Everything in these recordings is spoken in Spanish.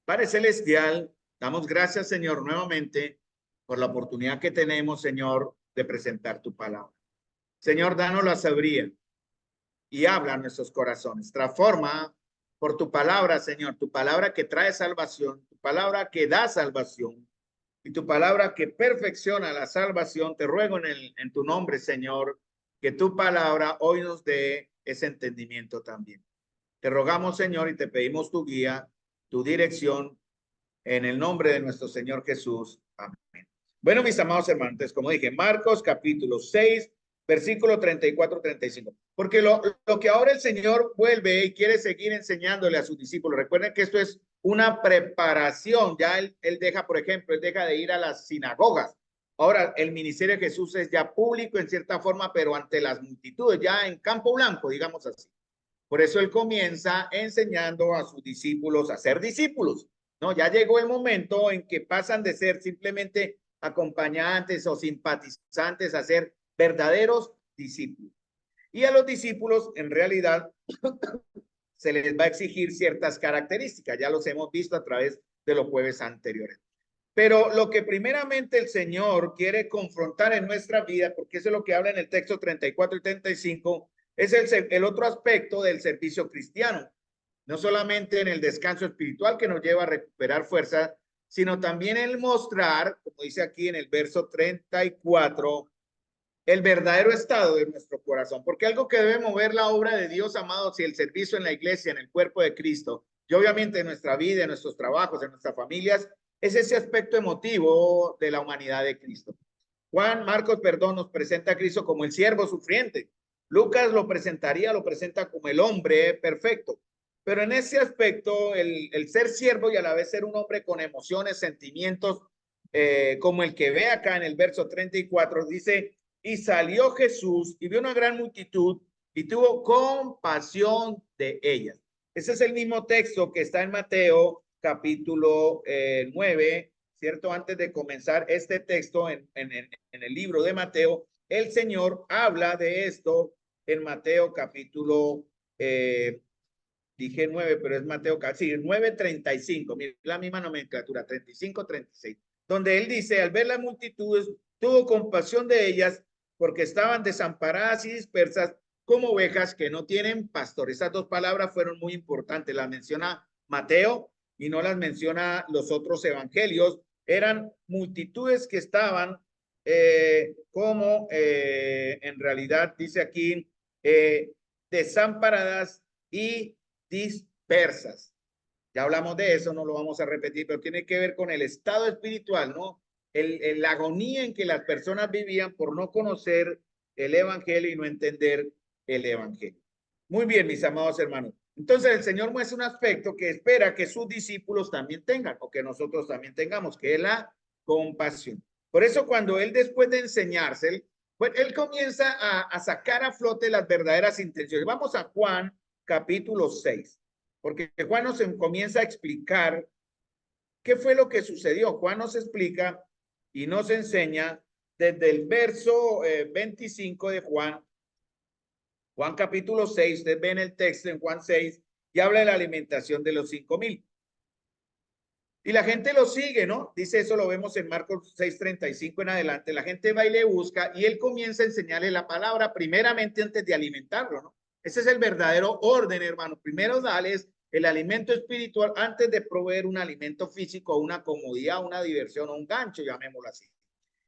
Padre Celestial, damos gracias, Señor, nuevamente por la oportunidad que tenemos, Señor, de presentar tu palabra. Señor, danos la sabiduría y habla a nuestros corazones. Transforma por tu palabra, Señor, tu palabra que trae salvación, tu palabra que da salvación y tu palabra que perfecciona la salvación. Te ruego en tu nombre, Señor, que tu palabra hoy nos dé ese entendimiento también. Te rogamos, Señor, y te pedimos tu guía, tu dirección, en el nombre de nuestro Señor Jesús. Amén. Bueno, mis amados hermanos, como dije, Marcos capítulo 6, versículo 34-35. Porque lo que ahora el Señor vuelve y quiere seguir enseñándole a sus discípulos. Recuerden que esto es una preparación. Ya él deja, por ejemplo, él deja de ir a las sinagogas. Ahora, el ministerio de Jesús es ya público en cierta forma, pero ante las multitudes, ya en campo blanco, digamos así. Por eso él comienza enseñando a sus discípulos a ser discípulos, ¿no? Ya llegó el momento en que pasan de ser simplemente acompañantes o simpatizantes a ser verdaderos discípulos. Y a los discípulos, en realidad, se les va a exigir ciertas características. Ya los hemos visto a través de los jueves anteriores. Pero lo que primeramente el Señor quiere confrontar en nuestra vida, porque eso es lo que habla en el texto 34 y 35, es el otro aspecto del servicio cristiano. No solamente en el descanso espiritual que nos lleva a recuperar fuerza, sino también el mostrar, como dice aquí en el verso 34, el verdadero estado de nuestro corazón. Porque algo que debe mover la obra de Dios, amados, y el servicio en la iglesia, en el cuerpo de Cristo, y obviamente en nuestra vida, en nuestros trabajos, en nuestras familias, es ese aspecto emotivo de la humanidad de Cristo. Marcos, nos presenta a Cristo como el siervo sufriente. Lucas lo presenta como el hombre perfecto. Pero en ese aspecto, el ser siervo y a la vez ser un hombre con emociones, sentimientos, como el que ve acá en el verso 34, dice, y salió Jesús y vio una gran multitud y tuvo compasión de ellas. Ese es el mismo texto que está en Mateo capítulo 9, ¿cierto? Antes de comenzar este texto en el libro de Mateo, el Señor habla de esto en Mateo capítulo, dije 9, pero es Mateo, sí, 9:35, la misma nomenclatura, 35-36, donde él dice, al ver las multitudes, tuvo compasión de ellas porque estaban desamparadas y dispersas como ovejas que no tienen pastor. Esas dos palabras fueron muy importantes, las menciona Mateo y no las menciona los otros evangelios. Eran multitudes que estaban en realidad dice aquí, desamparadas y dispersas. Ya hablamos de eso, no lo vamos a repetir, pero tiene que ver con el estado espiritual, ¿no? La agonía en que las personas vivían por no conocer el evangelio y no entender el evangelio. Muy bien, mis amados hermanos. Entonces el Señor muestra un aspecto que espera que sus discípulos también tengan, o que nosotros también tengamos, que es la compasión. Por eso cuando él después de enseñarse, pues él comienza a sacar a flote las verdaderas intenciones. Vamos a Juan capítulo 6, porque Juan nos comienza a explicar qué fue lo que sucedió. Juan nos explica y nos enseña desde el verso 25 de Juan capítulo 6, ustedes ven el texto en Juan 6 y habla de la alimentación de los 5,000. Y la gente lo sigue, ¿no? Dice eso, lo vemos en Marcos 6:35 en adelante. La gente va y le busca y él comienza a enseñarle la palabra primeramente antes de alimentarlo, ¿no? Ese es el verdadero orden, hermano. Primero dales el alimento espiritual antes de proveer un alimento físico, una comodidad, una diversión o un gancho, llamémoslo así.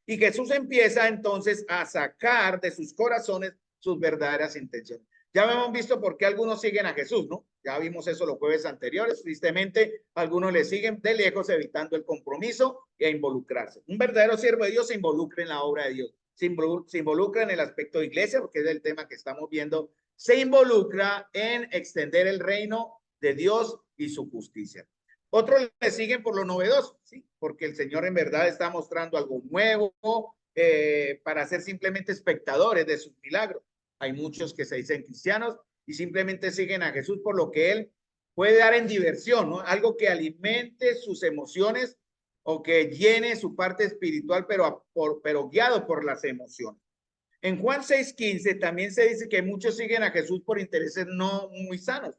Y Jesús empieza entonces a sacar de sus corazones sus verdaderas intenciones. Ya hemos visto por qué algunos siguen a Jesús, ¿no? Ya vimos eso los jueves anteriores. Tristemente, algunos le siguen de lejos, evitando el compromiso e involucrarse. Un verdadero siervo de Dios se involucra en la obra de Dios, se involucra en el aspecto de iglesia, porque es el tema que estamos viendo, se involucra en extender el reino de Dios y su justicia. Otros le siguen por lo novedoso, ¿sí? Porque el Señor en verdad está mostrando algo nuevo para ser simplemente espectadores de sus milagros. Hay muchos que se dicen cristianos y simplemente siguen a Jesús por lo que Él puede dar en diversión, ¿no? Algo que alimente sus emociones o que llene su parte espiritual, pero guiado por las emociones. En Juan 6:15 también se dice que muchos siguen a Jesús por intereses no muy sanos.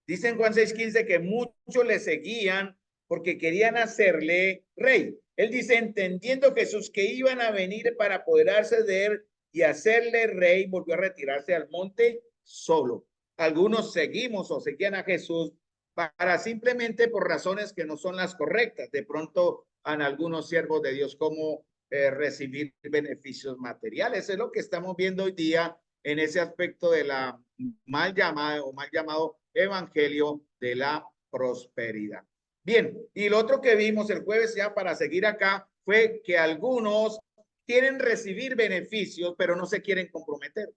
Dice en Juan 6:15 que muchos le seguían porque querían hacerle rey. Él dice, entendiendo Jesús que iban a venir para apoderarse de él y hacerle rey, volvió a retirarse al monte solo. Algunos seguimos o seguían a Jesús para simplemente por razones que no son las correctas. De pronto, en algunos siervos de Dios, como recibir beneficios materiales. Es lo que estamos viendo hoy día en ese aspecto de la mal llamada o mal llamado evangelio de la prosperidad. Bien, y lo otro que vimos el jueves, ya para seguir acá, fue que algunos quieren recibir beneficios, pero no se quieren comprometer,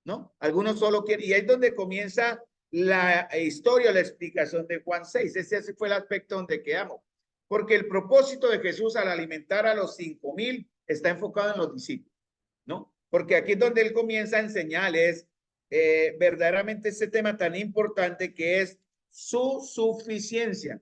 ¿no? Algunos solo quieren, y ahí es donde comienza la historia, la explicación de Juan 6. Ese fue el aspecto donde quedamos. Porque el propósito de Jesús al alimentar a los 5,000 está enfocado en los discípulos, ¿no? Porque aquí es donde él comienza a enseñarles verdaderamente ese tema tan importante que es su suficiencia.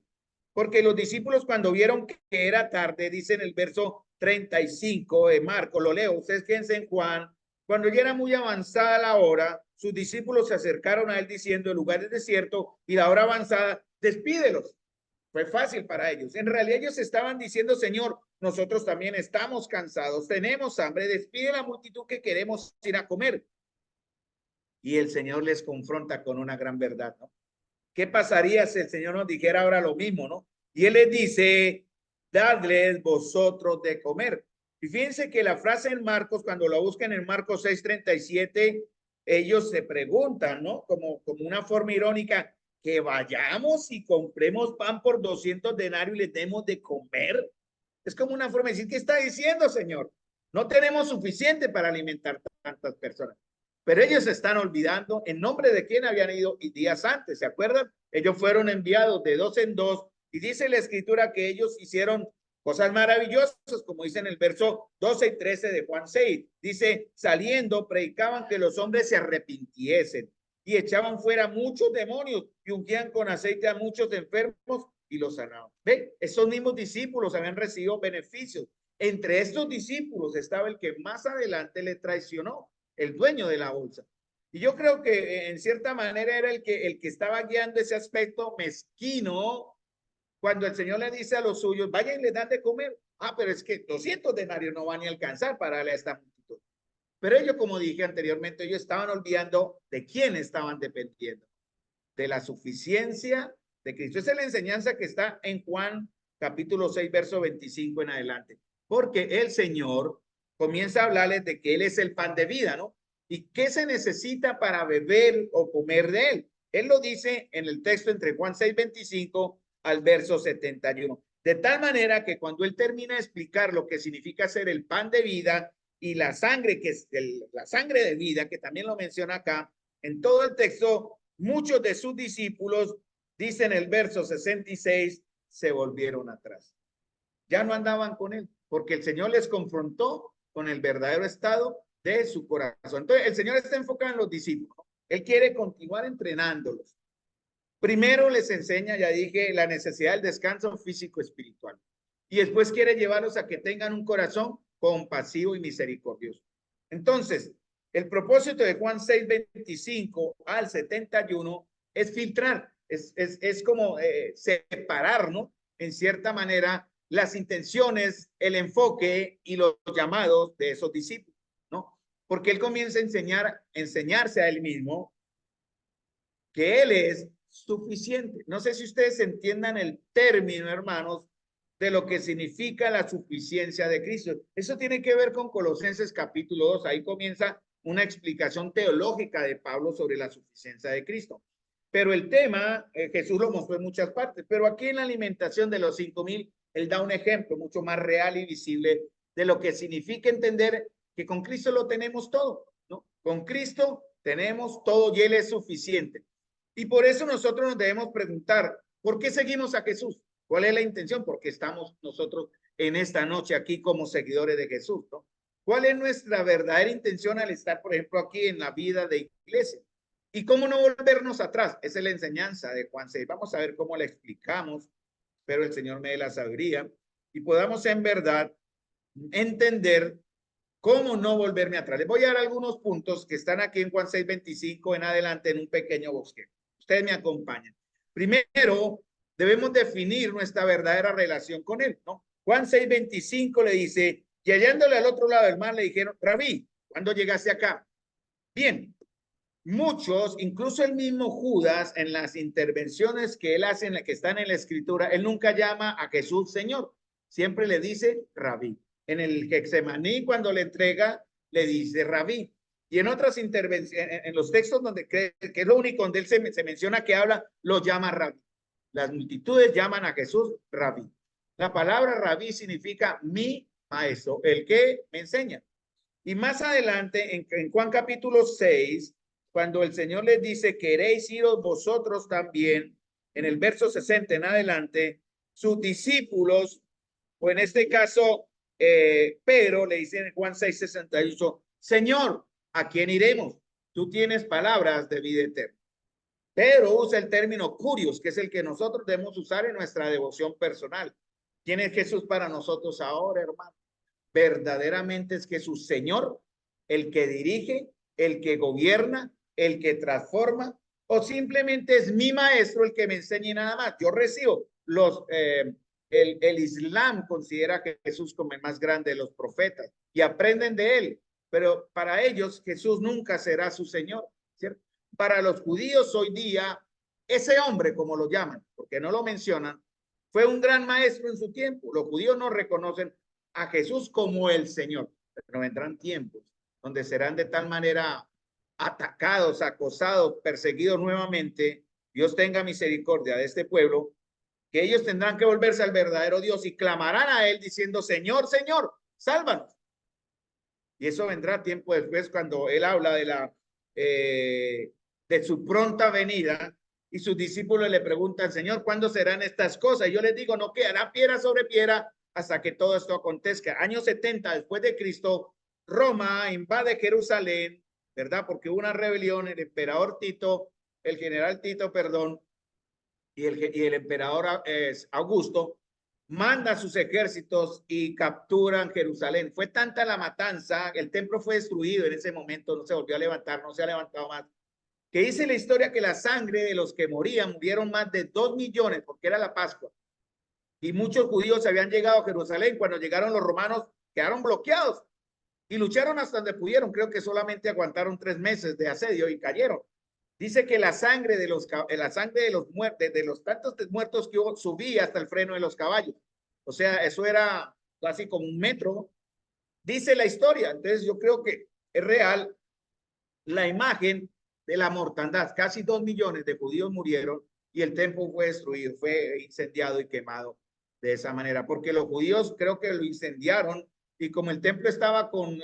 Porque los discípulos cuando vieron que era tarde, dice en el verso 35 de Marcos, lo leo, ustedes quédense en Juan, cuando ya era muy avanzada la hora, sus discípulos se acercaron a él diciendo, el lugar es desierto y la hora avanzada, despídelos. Fue fácil para ellos. En realidad ellos estaban diciendo, Señor, nosotros también estamos cansados, tenemos hambre, despide la multitud que queremos ir a comer. Y el Señor les confronta con una gran verdad, ¿no? ¿Qué pasaría si el Señor nos dijera ahora lo mismo, no? Y Él les dice, dadles vosotros de comer. Y fíjense que la frase en Marcos, cuando la buscan en Marcos 6:37, ellos se preguntan, ¿no? Como una forma irónica, que vayamos y compremos pan por 200 denarios y les demos de comer. Es como una forma de decir, ¿qué está diciendo, Señor? No tenemos suficiente para alimentar tantas personas. Pero ellos se están olvidando en nombre de quién habían ido días antes, ¿se acuerdan? Ellos fueron enviados de 2 en 2 y dice la escritura que ellos hicieron cosas maravillosas, como dice en el verso 12 y 13 de Juan 6. Dice, saliendo, predicaban que los hombres se arrepintiesen y echaban fuera muchos demonios y ungían con aceite a muchos enfermos y los sanaban. ¿Ven? Esos mismos discípulos habían recibido beneficios. Entre estos discípulos estaba el que más adelante le traicionó, el dueño de la bolsa. Y yo creo que en cierta manera era el que estaba guiando ese aspecto mezquino cuando el Señor le dice a los suyos, vayan y les dan de comer. Ah, pero es que 200 denarios no van a alcanzar para darle a esta multitud. Pero ellos, como dije anteriormente, ellos estaban olvidando de quién estaban dependiendo. De la suficiencia de Cristo. Esa es la enseñanza que está en Juan capítulo 6, verso 25 en adelante. Porque el Señor comienza a hablarles de que Él es el pan de vida, ¿no? ¿Y qué se necesita para beber o comer de Él? Él lo dice en el texto entre Juan 6, 25 al verso 71. De tal manera que cuando Él termina de explicar lo que significa ser el pan de vida y la sangre, que es la sangre de vida, que también lo menciona acá, en todo el texto, muchos de sus discípulos, dice en el verso 66, se volvieron atrás. Ya no andaban con Él, porque el Señor les confrontó con el verdadero estado de su corazón. Entonces, el Señor está enfocado en los discípulos. Él quiere continuar entrenándolos. Primero les enseña, ya dije, la necesidad del descanso físico espiritual. Y después quiere llevarlos a que tengan un corazón compasivo y misericordioso. Entonces, el propósito de Juan 6, 25 al 71 es filtrar, es como separar, ¿no? En cierta manera, las intenciones, el enfoque y los llamados de esos discípulos, ¿no? Porque él comienza a enseñarse a él mismo que él es suficiente. No sé si ustedes entiendan el término, hermanos, de lo que significa la suficiencia de Cristo. Eso tiene que ver con Colosenses capítulo 2. Ahí comienza una explicación teológica de Pablo sobre la suficiencia de Cristo. Pero el tema, Jesús lo mostró en muchas partes, pero aquí en la alimentación de los 5,000, él da un ejemplo mucho más real y visible de lo que significa entender que con Cristo lo tenemos todo, ¿no? Con Cristo tenemos todo y Él es suficiente. Y por eso nosotros nos debemos preguntar, ¿por qué seguimos a Jesús? ¿Cuál es la intención? Porque estamos nosotros en esta noche aquí como seguidores de Jesús, ¿no? ¿Cuál es nuestra verdadera intención al estar, por ejemplo, aquí en la vida de iglesia? ¿Y cómo no volvernos atrás? Esa es la enseñanza de Juan 6. Vamos a ver cómo la explicamos, pero el Señor me dé la sabiduría y podamos en verdad entender cómo no volverme atrás. Les voy a dar algunos puntos que están aquí en Juan 6, 25 en adelante en un pequeño bosquejo. Ustedes me acompañan. Primero, debemos definir nuestra verdadera relación con él, ¿no? Juan 6:25 le dice, y hallándole al otro lado del mar le dijeron, Rabí, ¿cuándo llegaste acá? Bien, muchos, incluso el mismo Judas, en las intervenciones que él hace, que están en la escritura, él nunca llama a Jesús Señor, siempre le dice Rabí. En el Getsemaní, cuando le entrega, le dice Rabí. Y en otras intervenciones, en los textos donde cree que es lo único donde él se menciona que habla, lo llama Rabí. Las multitudes llaman a Jesús Rabí. La palabra Rabí significa mi maestro, el que me enseña. Y más adelante, en Juan capítulo 6, cuando el Señor les dice, queréis iros vosotros también, en el verso 60 en adelante, sus discípulos, o en este caso, Pedro le dice en Juan 6:68, Señor, ¿a quién iremos? Tú tienes palabras de vida eterna. Pedro usa el término curios, que es el que nosotros debemos usar en nuestra devoción personal. ¿Quién es Jesús para nosotros ahora, hermano? Verdaderamente es Jesús Señor, el que dirige, el que gobierna, el que transforma, o simplemente es mi maestro el que me enseña y nada más. Yo recibo el Islam considera que Jesús como el más grande de los profetas y aprenden de él, pero para ellos Jesús nunca será su Señor, ¿cierto? Para los judíos hoy día, ese hombre, como lo llaman, porque no lo mencionan, fue un gran maestro en su tiempo. Los judíos no reconocen a Jesús como el Señor, pero vendrán tiempos donde serán de tal manera atacados, acosados, perseguidos nuevamente. Dios tenga misericordia de este pueblo, que ellos tendrán que volverse al verdadero Dios y clamarán a él diciendo, Señor, Señor, sálvanos. Y eso vendrá tiempo después cuando él habla de su pronta venida y sus discípulos le preguntan, Señor, ¿cuándo serán estas cosas? Y yo les digo, no quedará piedra sobre piedra hasta que todo esto acontezca. Año 70 después de Cristo, Roma invade Jerusalén, ¿verdad? Porque hubo una rebelión, el emperador Tito, el general Tito, perdón, y el emperador Augusto, manda sus ejércitos y capturan Jerusalén. Fue tanta la matanza, el templo fue destruido en ese momento, no se volvió a levantar, no se ha levantado más, que dice la historia que la sangre de los que morían, murieron más de 2 millones, porque era la Pascua. Y muchos judíos habían llegado a Jerusalén. Cuando llegaron los romanos, quedaron bloqueados y lucharon hasta donde pudieron. Creo que solamente aguantaron 3 meses de asedio y cayeron. Dice que la sangre de los muertos, de los tantos muertos que hubo, subía hasta el freno de los caballos. O sea, eso era casi como un metro. Dice la historia. Entonces yo creo que es real la imagen de la mortandad. Casi 2 millones de judíos murieron y el templo fue destruido, fue incendiado y quemado de esa manera, porque los judíos creo que lo incendiaron y como el templo estaba con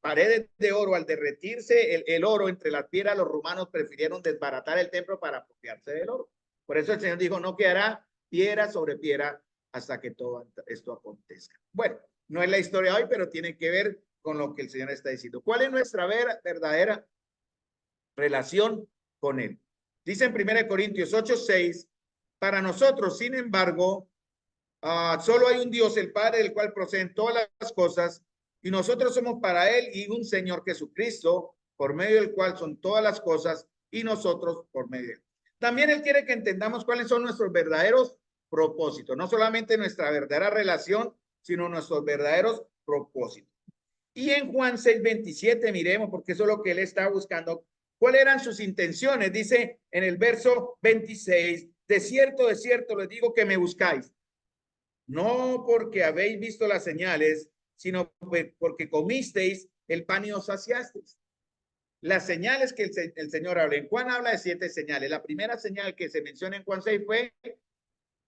paredes de oro, al derretirse el oro entre las piedras, los romanos prefirieron desbaratar el templo para apropiarse del oro. Por eso el Señor dijo, no quedará piedra sobre piedra hasta que todo esto acontezca. Bueno, no es la historia hoy, pero tiene que ver con lo que el Señor está diciendo. ¿Cuál es nuestra verdadera relación con él? Dice en 1 Corintios 8:6, para nosotros, sin embargo, solo hay un Dios, el Padre, del cual proceden todas las cosas, y nosotros somos para él y un Señor Jesucristo, por medio del cual son todas las cosas, y nosotros por medio de él. También él quiere que entendamos cuáles son nuestros verdaderos propósitos, no solamente nuestra verdadera relación, sino nuestros verdaderos propósitos. Y en Juan 6:27, miremos, porque eso es lo que él está buscando, cuáles eran sus intenciones. Dice en el verso 26, de cierto les digo que me buscáis, no porque habéis visto las señales, sino porque comisteis el pan y os saciasteis. Las señales que el Señor habla. En Juan habla de 7 señales. La primera señal que se menciona en Juan 6 fue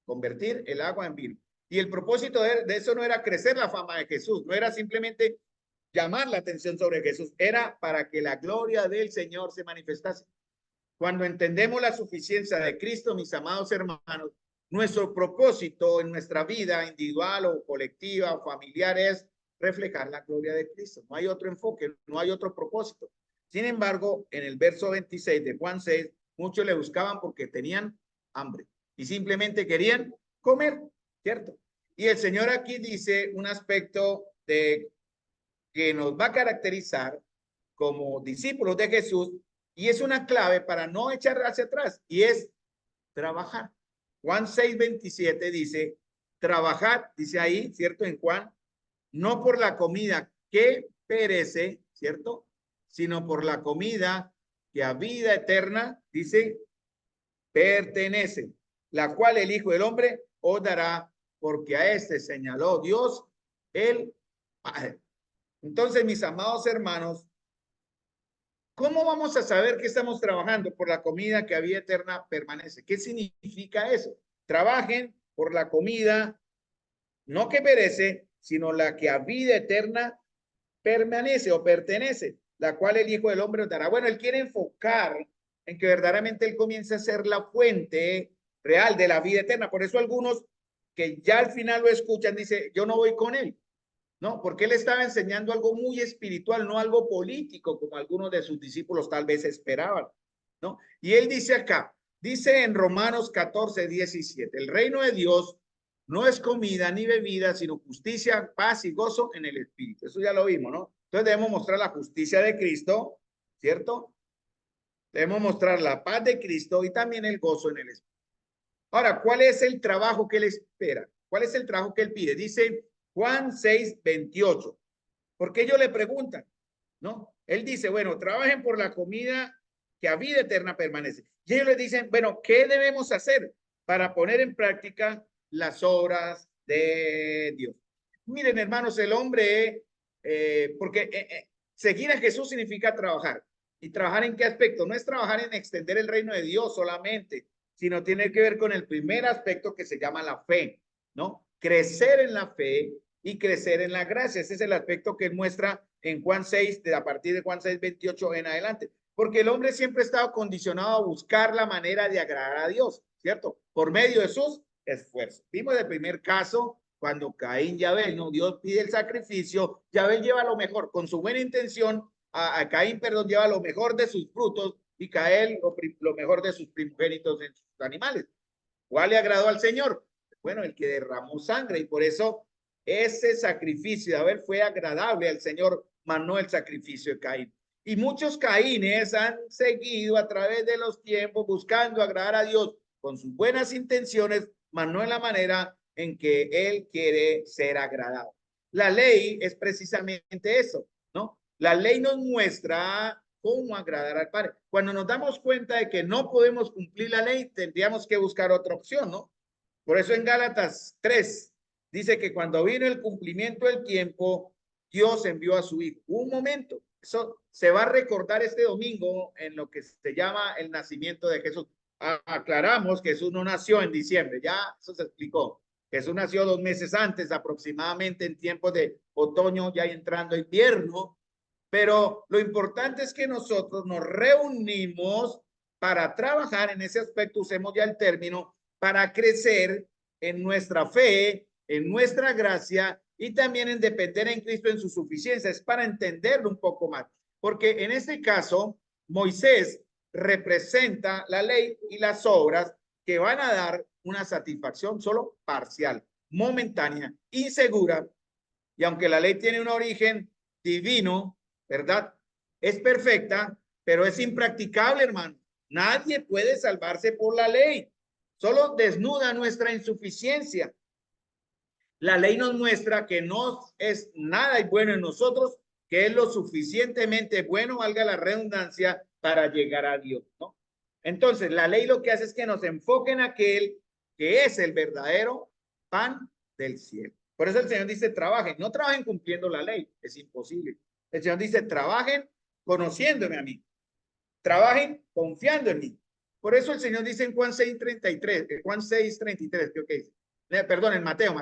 convertir el agua en vino. Y el propósito de eso no era crecer la fama de Jesús, no era simplemente llamar la atención sobre Jesús, era para que la gloria del Señor se manifestase. Cuando entendemos la suficiencia de Cristo, mis amados hermanos, nuestro propósito en nuestra vida individual o colectiva o familiar es reflejar la gloria de Cristo. No hay otro enfoque, no hay otro propósito. Sin embargo, en el verso 26 de Juan 6, muchos le buscaban porque tenían hambre y simplemente querían comer, ¿cierto? Y el Señor aquí dice un aspecto que nos va a caracterizar como discípulos de Jesús, y es una clave para no echar hacia atrás, y es trabajar. Juan 6:27 dice, trabajad, dice ahí, ¿cierto? En Juan, no por la comida que perece, ¿cierto? Sino por la comida que a vida eterna, dice, pertenece, la cual el Hijo del Hombre os dará, porque a este señaló Dios el Padre. Entonces, mis amados hermanos, ¿cómo vamos a saber que estamos trabajando por la comida que a vida eterna permanece? ¿Qué significa eso? Trabajen por la comida, no que perece, sino la que a vida eterna permanece o pertenece, la cual el Hijo del Hombre os dará. Bueno, él quiere enfocar en que verdaderamente él comience a ser la fuente real de la vida eterna. Por eso algunos que ya al final lo escuchan, dice, yo no voy con él. No, porque él estaba enseñando algo muy espiritual, no algo político, como algunos de sus discípulos tal vez esperaban, ¿no? Y él dice acá, dice en Romanos 14:17, el reino de Dios no es comida ni bebida, sino justicia, paz y gozo en el Espíritu. Eso ya lo vimos, ¿no? Entonces debemos mostrar la justicia de Cristo, ¿cierto? Debemos mostrar la paz de Cristo y también el gozo en el Espíritu. Ahora, ¿cuál es el trabajo que él espera? ¿Cuál es el trabajo que él pide? Dice Juan 6:28. Porque ellos le preguntan, ¿no? Él dice, bueno, trabajen por la comida que a vida eterna permanece. Y ellos le dicen, bueno, ¿qué debemos hacer para poner en práctica las obras de Dios? Miren, hermanos, el hombre, porque seguir a Jesús significa trabajar. ¿Y trabajar en qué aspecto? No es trabajar en extender el reino de Dios solamente, sino tiene que ver con el primer aspecto que se llama la fe, ¿no? Crecer en la fe y crecer en la gracia. Ese es el aspecto que él muestra en Juan 6, a partir de Juan 6:28 en adelante. Porque el hombre siempre ha estado condicionado a buscar la manera de agradar a Dios, ¿cierto? Por medio de sus esfuerzos. Vimos el primer caso cuando Caín y Abel, ¿no? Dios pide el sacrificio, y Abel lleva lo mejor, con su buena intención, a Caín, perdón, lleva lo mejor de sus frutos y Caín lo mejor de sus primogénitos en sus animales. ¿Cuál le agradó al Señor? Bueno, el que derramó sangre, y por eso ese sacrificio de Abel fue agradable al Señor, mas no el sacrificio de Caín. Y muchos Caínes han seguido a través de los tiempos buscando agradar a Dios con sus buenas intenciones, mas no en la manera en que Él quiere ser agradado. La ley es precisamente eso, ¿no? La ley nos muestra cómo agradar al Padre. Cuando nos damos cuenta de que no podemos cumplir la ley, tendríamos que buscar otra opción, ¿no? Por eso en Gálatas 3 dice que cuando vino el cumplimiento del tiempo, Dios envió a su Hijo. Un momento, eso se va a recordar este domingo en lo que se llama el nacimiento de Jesús. Aclaramos que Jesús no nació en diciembre, ya eso se explicó. Jesús nació 2 meses antes, aproximadamente en tiempos de otoño, ya entrando invierno. Pero lo importante es que nosotros nos reunimos para trabajar en ese aspecto, usemos ya el término, para crecer en nuestra fe, en nuestra gracia y también en depender en Cristo en su suficiencia. Es para entenderlo un poco más. Porque en este caso, Moisés representa la ley y las obras que van a dar una satisfacción solo parcial, momentánea, insegura. Y aunque la ley tiene un origen divino, ¿verdad? Es perfecta, pero es impracticable, hermano. Nadie puede salvarse por la ley. Solo desnuda nuestra insuficiencia. La ley nos muestra que no es nada bueno en nosotros, que es lo suficientemente bueno, valga la redundancia, para llegar a Dios, ¿no? Entonces, la ley lo que hace es que nos enfoque en aquel que es el verdadero pan del cielo. Por eso el Señor dice, trabajen, no trabajen cumpliendo la ley, es imposible. El Señor dice, trabajen conociéndome a mí, trabajen confiando en mí. Por eso el Señor dice en Juan 6:33, Juan 6:33, creo que dice, perdón, en Mateo.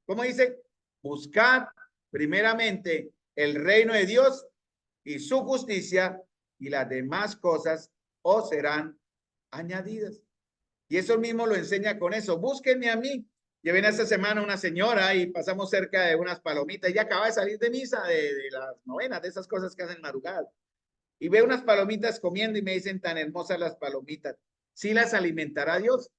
¿Cómo dice? Buscad primeramente el reino de Dios y su justicia, y las demás cosas os serán añadidas. Y eso mismo lo enseña con eso. Búsquenme a mí. Llevé esta semana una señora y pasamos cerca de unas palomitas. Ya acaba de salir de misa, de las novenas, de esas cosas que hacen madrugadas. Y veo unas palomitas comiendo y me dicen tan hermosas las palomitas. ¿Sí las alimentará Dios?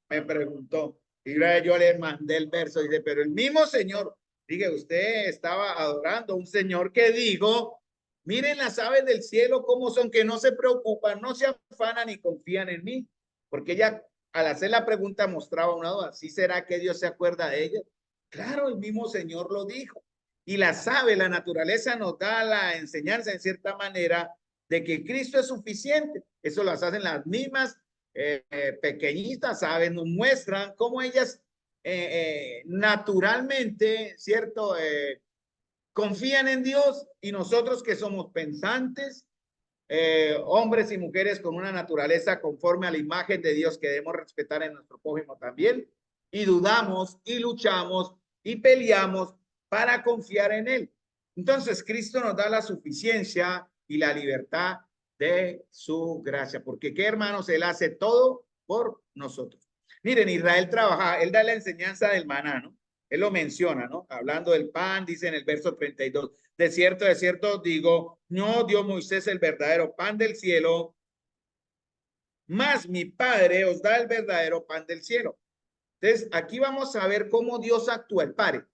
Me preguntó. Y yo le mandé el verso. Dice, pero el mismo Señor, dije, usted estaba adorando a un Señor que dijo, miren las aves del cielo cómo son, que no se preocupan, no se afanan y confían en mí. Porque ella al hacer la pregunta mostraba una duda. ¿Sí será que Dios se acuerda de ella? Claro, el mismo Señor lo dijo. Y la sabe, la naturaleza nos da la enseñanza en cierta manera de que Cristo es suficiente. Eso las hacen las mismas pequeñitas, ¿saben? Nos muestran cómo ellas naturalmente, ¿cierto? Confían en Dios, y nosotros que somos pensantes, hombres y mujeres con una naturaleza conforme a la imagen de Dios que debemos respetar en nuestro prójimo también, y dudamos y luchamos y peleamos para confiar en Él. Entonces Cristo nos da la suficiencia y la libertad de su gracia, porque ¿qué, hermanos? Él hace todo por nosotros. Miren, Israel trabaja, él da la enseñanza del maná, ¿no? Él lo menciona, ¿no? Hablando del pan, dice en el verso 32, de cierto digo, no dio Moisés el verdadero pan del cielo, mas mi Padre os da el verdadero pan del cielo. Entonces, aquí vamos a ver cómo Dios actúa, el Padre.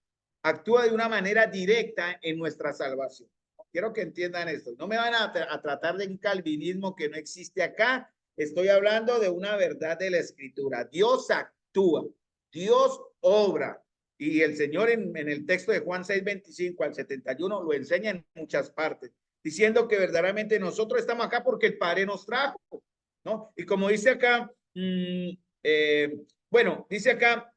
Actúa de una manera directa en nuestra salvación. Quiero que entiendan esto. No me van a tratar de un calvinismo que no existe acá. Estoy hablando de una verdad de la Escritura. Dios actúa, Dios obra. Y el Señor en el texto de Juan 6:25 al 71 lo enseña en muchas partes, diciendo que verdaderamente nosotros estamos acá porque el Padre nos trajo, ¿no? Y como dice acá, bueno, dice acá,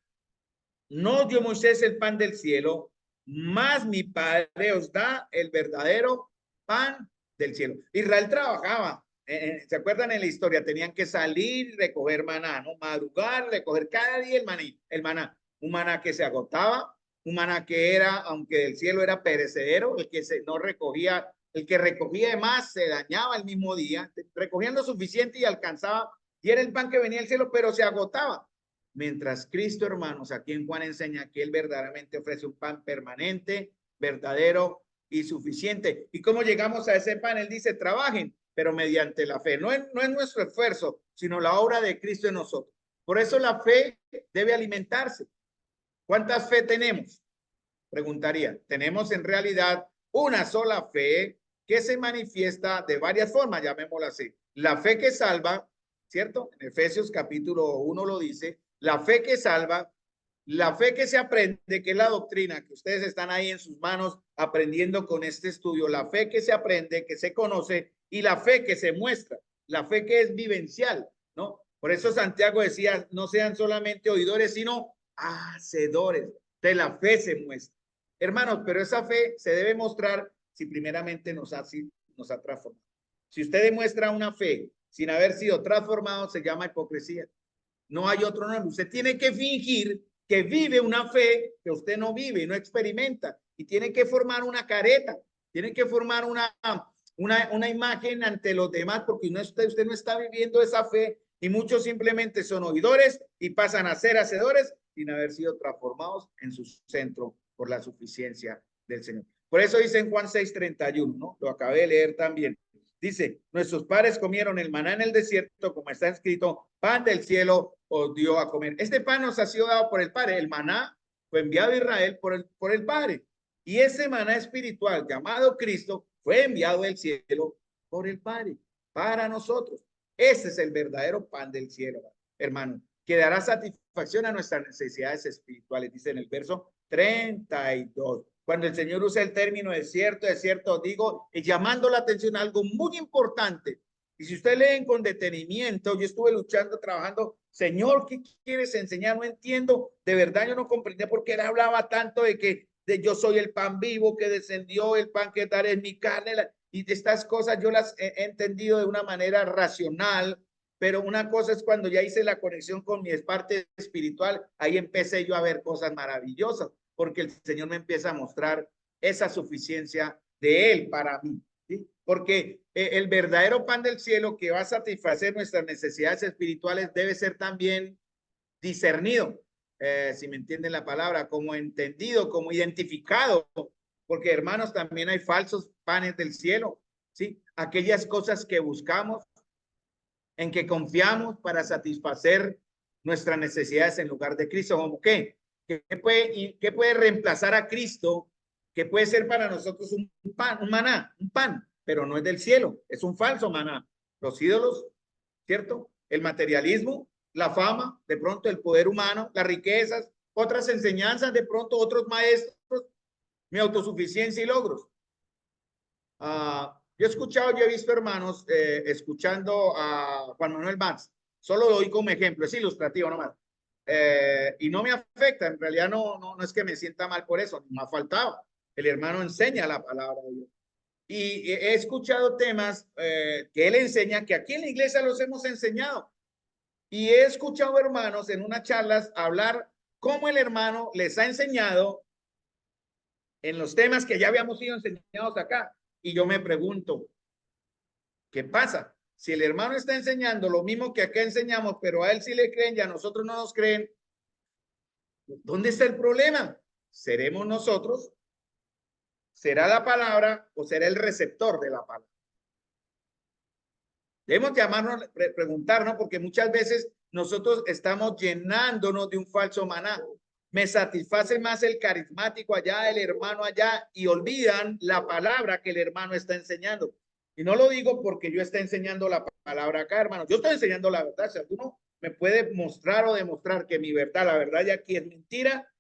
no dio Moisés el pan del cielo, mas mi Padre os da el verdadero pan del cielo. Israel trabajaba, ¿se acuerdan en la historia? Tenían que salir y recoger maná, ¿no? Madrugar, recoger cada día el maná. Un maná que se agotaba, un maná que era, aunque el cielo era perecedero, el que no recogía, el que recogía de más se dañaba el mismo día, recogían lo suficiente y alcanzaba, y era el pan que venía del cielo, pero se agotaba. Mientras Cristo, hermanos, aquí en Juan enseña que Él verdaderamente ofrece un pan permanente, verdadero y suficiente. ¿Y cómo llegamos a ese pan? Él dice, trabajen, pero mediante la fe. No es nuestro esfuerzo, sino la obra de Cristo en nosotros. Por eso la fe debe alimentarse. ¿Cuántas fe tenemos? Preguntaría. Tenemos en realidad una sola fe que se manifiesta de varias formas, llamémosla así. La fe que salva, ¿cierto? En Efesios capítulo 1 lo dice, la fe que salva, la fe que se aprende, que es la doctrina, que ustedes están ahí en sus manos aprendiendo con este estudio, la fe que se aprende, que se conoce, y la fe que se muestra, la fe que es vivencial, ¿no? Por eso Santiago decía, no sean solamente oidores, sino hacedores. De la fe se muestra. Hermanos, pero esa fe se debe mostrar si primeramente nos ha transformado. Si usted demuestra una fe sin haber sido transformado, se llama hipocresía. No hay otro nombre. Usted tiene que fingir que vive una fe que usted no vive y no experimenta. Y tiene que formar una careta, tiene que formar una imagen ante los demás, porque usted no está viviendo esa fe, y muchos simplemente son oidores y pasan a ser hacedores sin haber sido transformados en su centro por la suficiencia del Señor. Por eso dice en Juan 6:31, ¿no? Lo acabé de leer también. Dice, nuestros padres comieron el maná en el desierto, como está escrito, pan del cielo os dio a comer. Este pan nos ha sido dado por el Padre. El maná fue enviado a Israel por el Padre. Y ese maná espiritual llamado Cristo fue enviado del cielo por el Padre para nosotros. Ese es el verdadero pan del cielo, hermano, que dará satisfacción a nuestras necesidades espirituales, dice en el verso 32. Cuando el Señor usa el término desierto, digo, y llamando la atención a algo muy importante. Y si usted leen con detenimiento, yo estuve luchando, trabajando, Señor, ¿qué quieres enseñar? No entiendo, de verdad yo no comprendí por qué él hablaba tanto de que yo soy el pan vivo que descendió, el pan que daré en mi carne, y estas cosas yo las he entendido de una manera racional, pero una cosa es cuando ya hice la conexión con mi parte espiritual, ahí empecé yo a ver cosas maravillosas, porque el Señor me empieza a mostrar esa suficiencia de Él para mí, ¿sí? Porque el verdadero pan del cielo que va a satisfacer nuestras necesidades espirituales debe ser también discernido, si me entienden la palabra, como entendido, como identificado, porque hermanos, también hay falsos panes del cielo, ¿sí? Aquellas cosas que buscamos, en que confiamos para satisfacer nuestras necesidades en lugar de Cristo, como qué puede reemplazar a Cristo, que puede ser para nosotros un pan, un maná, un pan, pero no es del cielo, es un falso maná. Los ídolos, ¿cierto? El materialismo, la fama, de pronto el poder humano, las riquezas, otras enseñanzas, de pronto otros maestros, mi autosuficiencia y logros. Yo he escuchado, yo he visto hermanos escuchando a Juan Manuel Valls, solo lo doy como ejemplo, es ilustrativo nomás. Y no me afecta, en realidad no es que me sienta mal por eso, no me ha faltado. El hermano enseña la palabra de Dios. Y he escuchado temas que él enseña, que aquí en la iglesia los hemos enseñado. Y he escuchado hermanos en unas charlas hablar cómo el hermano les ha enseñado en los temas que ya habíamos sido enseñados acá. Y yo me pregunto, ¿qué pasa? Si el hermano está enseñando lo mismo que acá enseñamos, pero a él sí le creen y a nosotros no nos creen, ¿dónde está el problema? ¿Seremos nosotros? ¿Será la palabra o será el receptor de la palabra? Debemos llamarnos, preguntarnos, porque muchas veces nosotros estamos llenándonos de un falso maná. Me satisface más el carismático allá, el hermano allá, y olvidan la palabra que el hermano está enseñando. Y no lo digo porque yo esté enseñando la palabra acá, hermano. Yo estoy enseñando la verdad. Si alguno me puede mostrar o demostrar que mi verdad, la verdad ya aquí es mentira,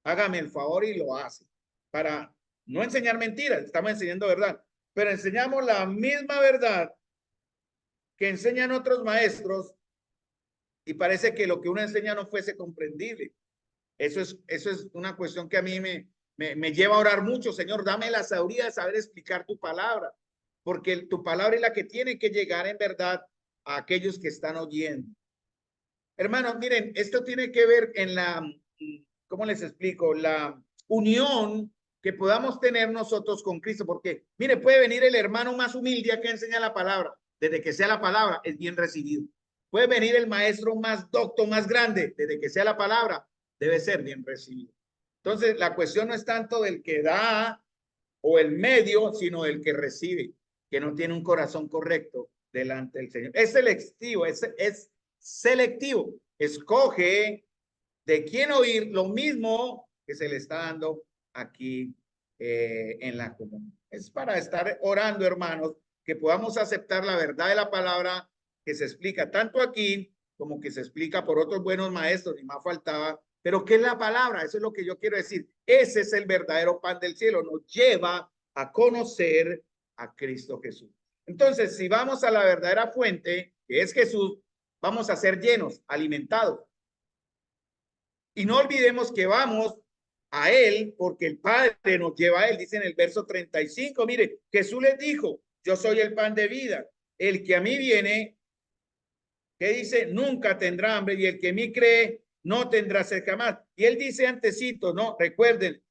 hágame el favor y lo hace. Para no enseñar mentiras, estamos enseñando verdad. Pero enseñamos la misma verdad que enseñan otros maestros y parece que lo que uno enseña no fuese comprendible. Eso es una cuestión que a mí me lleva a orar mucho. Señor, dame la sabiduría de saber explicar tu palabra, porque tu palabra es la que tiene que llegar en verdad a aquellos que están oyendo. Hermanos, miren, esto tiene que ver en la, ¿cómo les explico? La unión que podamos tener nosotros con Cristo, porque, mire, puede venir el hermano más humilde que enseña la palabra, desde que sea la palabra es bien recibido. Puede venir el maestro más docto, más grande, desde que sea la palabra, debe ser bien recibido. Entonces, la cuestión no es tanto del que da o el medio, sino del que recibe, que no tiene un corazón correcto delante del Señor. Es selectivo, es selectivo. Escoge de quién oír lo mismo que se le está dando aquí en la comunidad. Es para estar orando, hermanos, que podamos aceptar la verdad de la palabra que se explica tanto aquí como que se explica por otros buenos maestros, ni más faltaba. Pero ¿qué es la palabra? Eso es lo que yo quiero decir. Ese es el verdadero pan del cielo. Nos lleva a conocer a Cristo Jesús. Entonces, si vamos a la verdadera fuente, que es Jesús, vamos a ser llenos, alimentados. Y no olvidemos que vamos a Él porque el Padre nos lleva a Él. Dice en el verso 35, mire, Jesús les dijo, yo soy el pan de vida. El que a mí viene, que dice, nunca tendrá hambre, y el que a mí cree, no tendrá sed jamás. Y Él dice antecito, no, recuerden,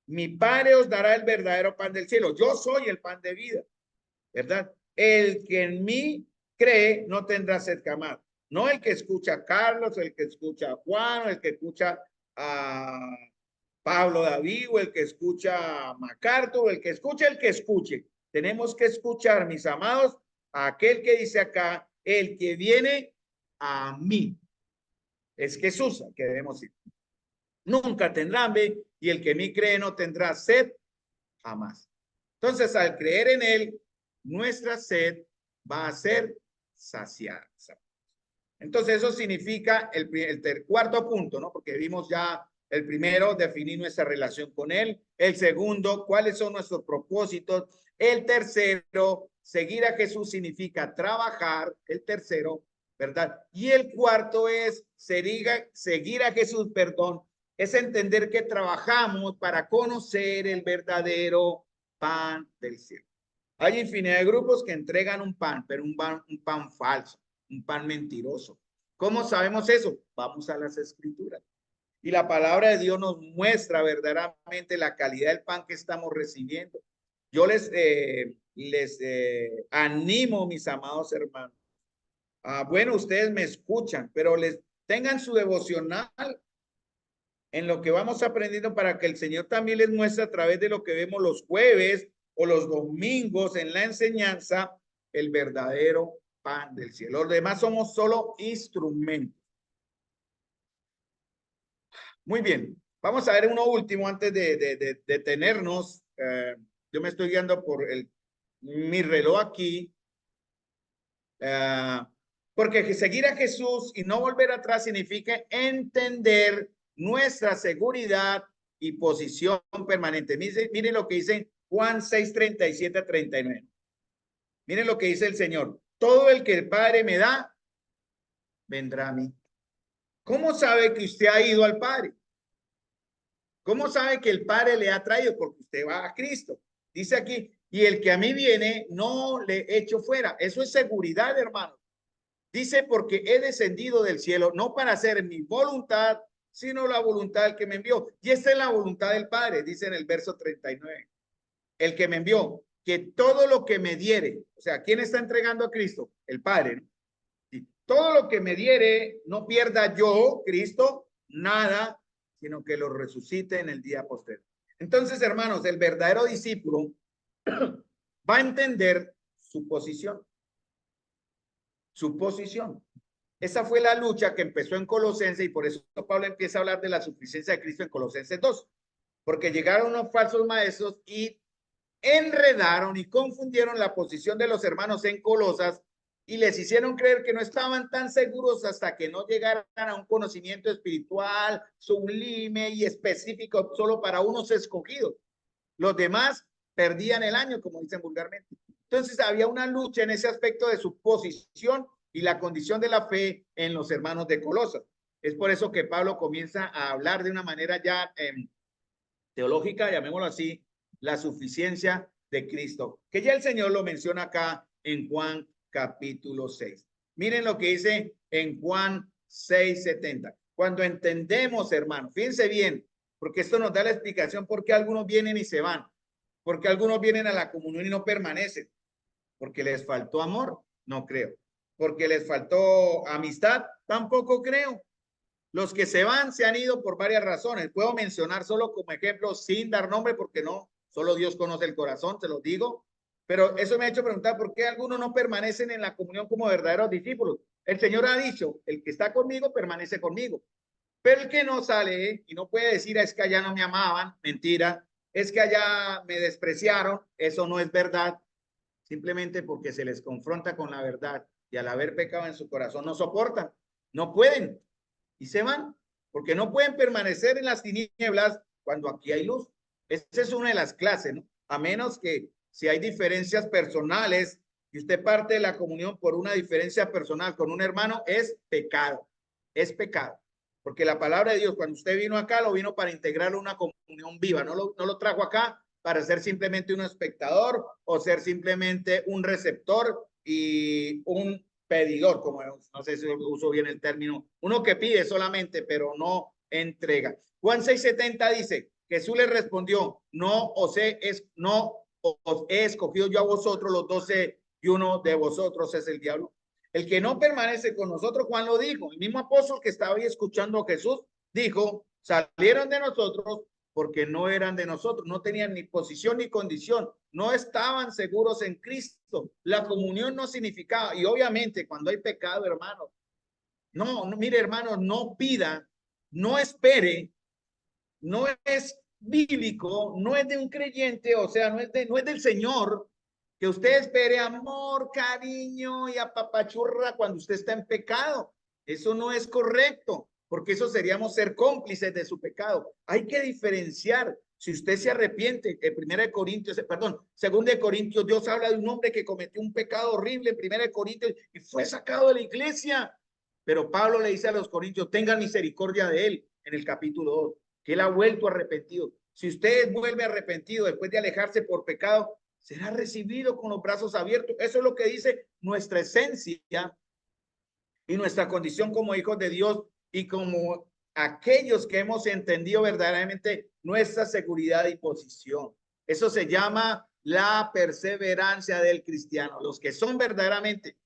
mi Padre os dará el verdadero pan del cielo. Yo soy el pan de vida, ¿verdad? El que en mí cree, no tendrá sed jamás. No el que escucha a Carlos, el que escucha a Juan, el que escucha a Pablo David, o el que escucha a MacArthur, el que escuche. Tenemos que escuchar, mis amados, a aquel que dice acá, el que viene a mí. Es Jesús al que debemos ir. Nunca tendrá hambre, y el que en mí cree no tendrá sed jamás. Entonces, al creer en él, nuestra sed va a ser saciada. Entonces, eso significa el cuarto punto, ¿no? Porque vimos ya el primero, definir nuestra relación con él. El segundo, cuáles son nuestros propósitos. El tercero, seguir a Jesús significa trabajar. El tercero, ¿verdad? Y el cuarto es seguir a Jesús, perdón, es entender que trabajamos para conocer el verdadero pan del cielo. Hay infinidad de grupos que entregan un pan, pero un pan falso, un pan mentiroso. ¿Cómo sabemos eso? Vamos a las escrituras. Y la palabra de Dios nos muestra verdaderamente la calidad del pan que estamos recibiendo. Yo les animo, mis amados hermanos. Bueno, ustedes me escuchan, pero les tengan su devocional en lo que vamos aprendiendo para que el Señor también les muestre a través de lo que vemos los jueves o los domingos en la enseñanza el verdadero pan del cielo. Los demás somos solo instrumentos. Muy bien, vamos a ver uno último antes de detenernos. Yo me estoy guiando por mi reloj aquí. Porque seguir a Jesús y no volver atrás significa entender nuestra seguridad y posición permanente. Miren lo que dice Juan 6, 37 a 39. Miren lo que dice el Señor. Todo el que el Padre me da, vendrá a mí. ¿Cómo sabe que usted ha ido al Padre? ¿Cómo sabe que el Padre le ha traído? Porque usted va a Cristo. Dice aquí, y el que a mí viene, no le echo fuera. Eso es seguridad, hermano. Dice, porque he descendido del cielo, no para hacer mi voluntad, sino la voluntad del que me envió. Y esta es la voluntad del Padre, dice en el verso 39. El que me envió, que todo lo que me diere, o sea, ¿quién está entregando a Cristo? El Padre, ¿no? Y todo lo que me diere, no pierda yo, Cristo, nada, sino que lo resucite en el día posterior. Entonces, hermanos, el verdadero discípulo va a entender su posición. Su posición. Esa fue la lucha que empezó en Colosenses y por eso Pablo empieza a hablar de la suficiencia de Cristo en Colosenses 2, porque llegaron unos falsos maestros y enredaron y confundieron la posición de los hermanos en Colosas y les hicieron creer que no estaban tan seguros hasta que no llegaran a un conocimiento espiritual, sublime y específico solo para unos escogidos. Los demás perdían el año, como dicen vulgarmente. Entonces había una lucha en ese aspecto de su posición y la condición de la fe en los hermanos de Colosas. Es por eso que Pablo comienza a hablar de una manera ya teológica, llamémoslo así, la suficiencia de Cristo, que ya el Señor lo menciona acá en Juan capítulo 6. Miren lo que dice en Juan 6:70. Cuando entendemos, hermanos, fíjense bien, porque esto nos da la explicación por qué algunos vienen y se van, porque algunos vienen a la comunión y no permanecen, porque les faltó amor, no creo, porque les faltó amistad, tampoco creo. Los que se van se han ido por varias razones. Puedo mencionar solo como ejemplo sin dar nombre porque no, solo Dios conoce el corazón, te lo digo. Pero eso me ha hecho preguntar por qué algunos no permanecen en la comunión como verdaderos discípulos. El Señor ha dicho, el que está conmigo permanece conmigo. Pero el que no sale y no puede decir es que allá no me amaban, mentira, es que allá me despreciaron, eso no es verdad. Simplemente porque se les confronta con la verdad y al haber pecado en su corazón no soportan, no pueden y se van, porque no pueden permanecer en las tinieblas cuando aquí hay luz. Esa es una de las clases, ¿no? A menos que si hay diferencias personales y usted parte de la comunión por una diferencia personal con un hermano, es pecado, porque la palabra de Dios, cuando usted vino acá, lo vino para integrar una comunión viva, no lo trajo acá para ser simplemente un espectador o ser simplemente un receptor y un pedidor, como no sé si uso bien el término, uno que pide solamente, pero no entrega. Juan 6:70 dice, Jesús le respondió, no os he escogido yo a vosotros los 12 y uno de vosotros es el diablo. El que no permanece con nosotros, Juan lo dijo, el mismo apóstol que estaba ahí escuchando a Jesús, dijo, salieron de nosotros porque no eran de nosotros, no tenían ni posición ni condición, no estaban seguros en Cristo. La comunión no significaba, y obviamente cuando hay pecado, hermano, mire, hermano, no pida, no espere, no es bíblico, no es de un creyente, o sea, no es del Señor, que usted espere amor, cariño y apapachurra cuando usted está en pecado. Eso no es correcto, porque eso seríamos ser cómplices de su pecado. Hay que diferenciar. Si usted se arrepiente, en 2 Corintios, Dios habla de un hombre que cometió un pecado horrible en 1 Corintios y fue sacado de la iglesia. Pero Pablo le dice a los corintios, tengan misericordia de él en el capítulo 2, que él ha vuelto arrepentido. Si usted vuelve arrepentido después de alejarse por pecado, será recibido con los brazos abiertos. Eso es lo que dice nuestra esencia y nuestra condición como hijos de Dios y como aquellos que hemos entendido verdaderamente nuestra seguridad y posición. Eso se llama la perseverancia del cristiano. Los que somos verdaderamente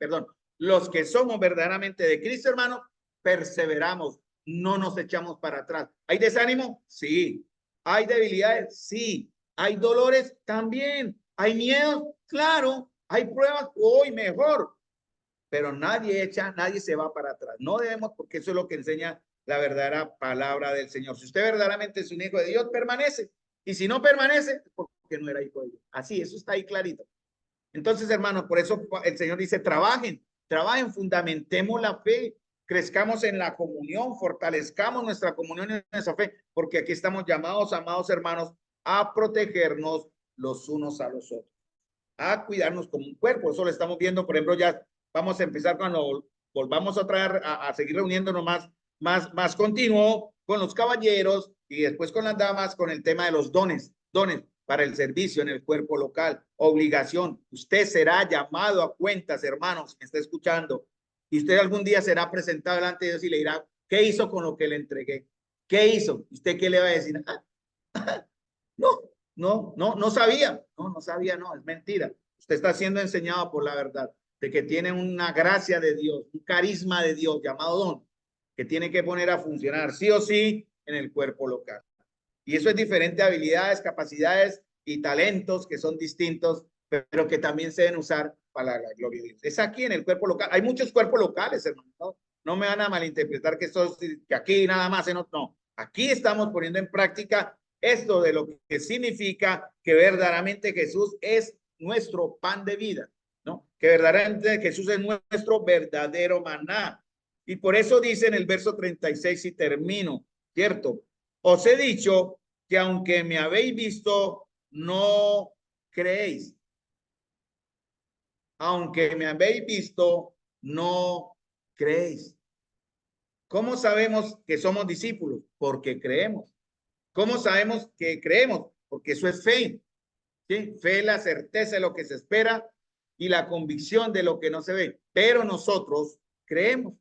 de Cristo, hermano, perseveramos, no nos echamos para atrás. ¿Hay desánimo? Sí. ¿Hay debilidades? Sí. ¿Hay dolores? También. ¿Hay miedo? Claro. ¿Hay pruebas? Hoy mejor. Pero nadie se va para atrás. No debemos, porque eso es lo que enseña la verdadera palabra del Señor. Si usted verdaderamente es un hijo de Dios, permanece. Y si no permanece, es porque no era hijo de Dios. Así, eso está ahí clarito. Entonces, hermanos, por eso el Señor dice, trabajen, trabajen, fundamentemos la fe, crezcamos en la comunión, fortalezcamos nuestra comunión y nuestra fe, porque aquí estamos llamados, amados hermanos, a protegernos los unos a los otros, a cuidarnos como un cuerpo. Eso lo estamos viendo, por ejemplo, ya vamos a empezar cuando volvamos a traer, a seguir reuniéndonos más continuo con los caballeros y después con las damas, con el tema de los dones para el servicio en el cuerpo local, obligación. Usted será llamado a cuentas, hermanos, me está escuchando, y usted algún día será presentado delante de Dios y le dirá, ¿qué hizo con lo que le entregué? ¿Qué hizo? ¿Usted qué le va a decir? No sabía, no sabía, no, es mentira. Usted está siendo enseñado por la verdad, de que tiene una gracia de Dios, un carisma de Dios llamado don, que tiene que poner a funcionar sí o sí en el cuerpo local. Y eso es diferente a habilidades, capacidades y talentos que son distintos, pero que también se deben usar para la gloria de Dios. Es aquí en el cuerpo local. Hay muchos cuerpos locales, hermano. No me van a malinterpretar que que aquí nada más, no. Aquí estamos poniendo en práctica esto de lo que significa que verdaderamente Jesús es nuestro pan de vida, ¿no? Que verdaderamente Jesús es nuestro verdadero maná. Y por eso dice en el verso 36 y termino, ¿cierto? Os he dicho que aunque me habéis visto, no creéis. Aunque me habéis visto, no creéis. ¿Cómo sabemos que somos discípulos? Porque creemos. ¿Cómo sabemos que creemos? Porque eso es fe. ¿Sí? Fe es la certeza de lo que se espera y la convicción de lo que no se ve. Pero nosotros creemos.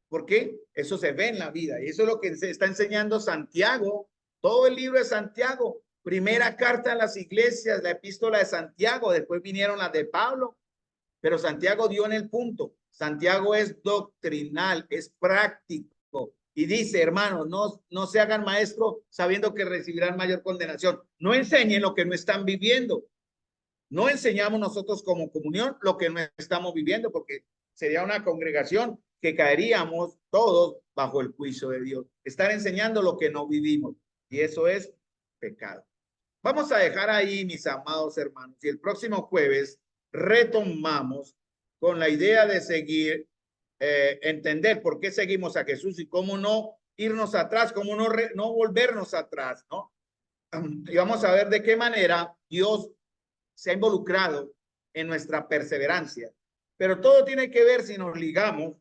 ¿Por qué? Eso se ve en la vida. Y eso es lo que se está enseñando Santiago. Todo el libro de Santiago. Primera carta a las iglesias, la epístola de Santiago. Después vinieron las de Pablo. Pero Santiago dio en el punto. Santiago es doctrinal, es práctico. Y dice, hermanos, no se hagan maestros sabiendo que recibirán mayor condenación. No enseñen lo que no están viviendo. No enseñamos nosotros como comunión lo que no estamos viviendo, porque sería una congregación que caeríamos todos bajo el juicio de Dios. Estar enseñando lo que no vivimos. Y eso es pecado. Vamos a dejar ahí, mis amados hermanos. Y el próximo jueves retomamos con la idea de seguir, entender por qué seguimos a Jesús y cómo no irnos atrás, cómo no volvernos atrás, ¿no? Y vamos a ver de qué manera Dios se ha involucrado en nuestra perseverancia. Pero todo tiene que ver si nos ligamos,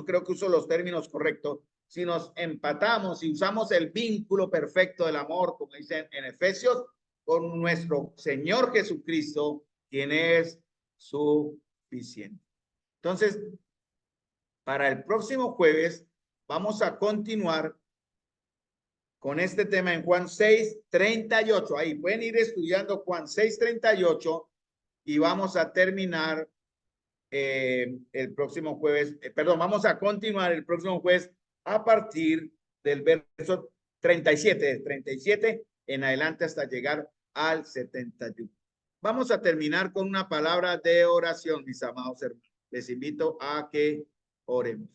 creo que uso los términos correctos, si nos empatamos y usamos el vínculo perfecto del amor, como dicen en Efesios, con nuestro Señor Jesucristo, quien es suficiente. Entonces, para el próximo jueves vamos a continuar con este tema en Juan 6:38. Ahí pueden ir estudiando Juan 6:38 y vamos a terminar el próximo jueves. Perdón, vamos a continuar el próximo jueves a partir del verso 37 en adelante hasta llegar al 71. Vamos a terminar con una palabra de oración, mis amados hermanos. Les invito a que oremos.